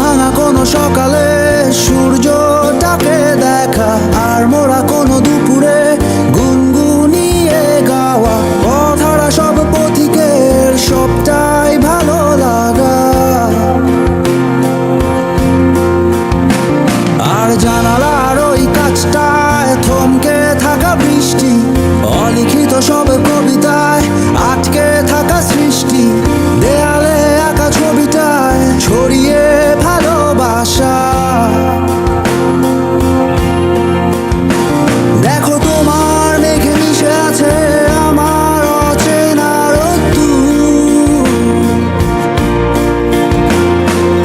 ভাঙা কোনো সকালে সূর্যটাকে দেখা, আর মোরা কোনো দুপুরে গুনগুনিয়ে গাওয়া কথারা, সব পথিকের সবটাই ভালো লাগা। আর জানালার ওই কাছটায় থমকে থাকা বৃষ্টি, অলিখিত সব কবিতায় আটকে থাকা সৃষ্টি, দেয়ালে আঁকা ছবিটায় ছড়িয়ে ভালোবাসা। দেখো তোমার মেঘে মিশে আছে আমার অচেনা রোদ্দুর,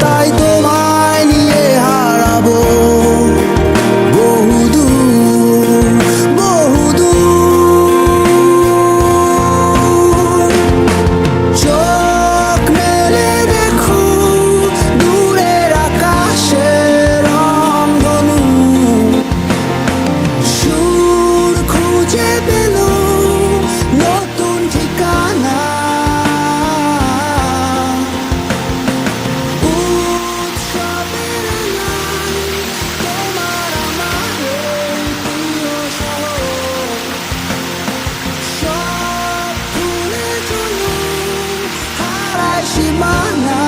তাই তোমায় নিয়ে হারাবো বহুদূর বহুদূর। চোখ মেলে দেখো দূরের আকাশের রংধনু, সুর খুঁজে পেল নতুন ঠিকানা। উৎসবের আলোয় তোমার আমার এই প্রিয় শহর, সব ভুলে চলো হারায় সীমানা।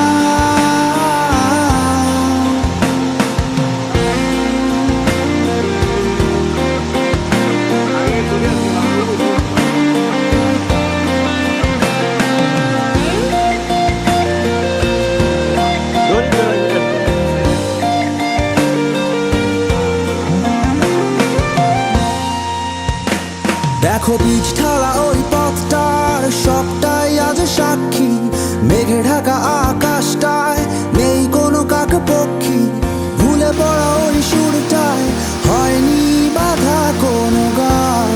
দেখো বীজ ঢালা ওই পথটার সবটাই আজ সাক্ষী, মেঘে ঢাকা আকাশটায় নেই কোনো কাক পক্ষী, ভুলে পড়া ওই সুরটায় হয়নি বাধা কোনো গান।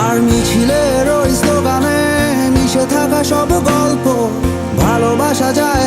আর মিছিলের ওই স্লোগানে মিশে থাকা সব গল্প, ভালোবাসা যায়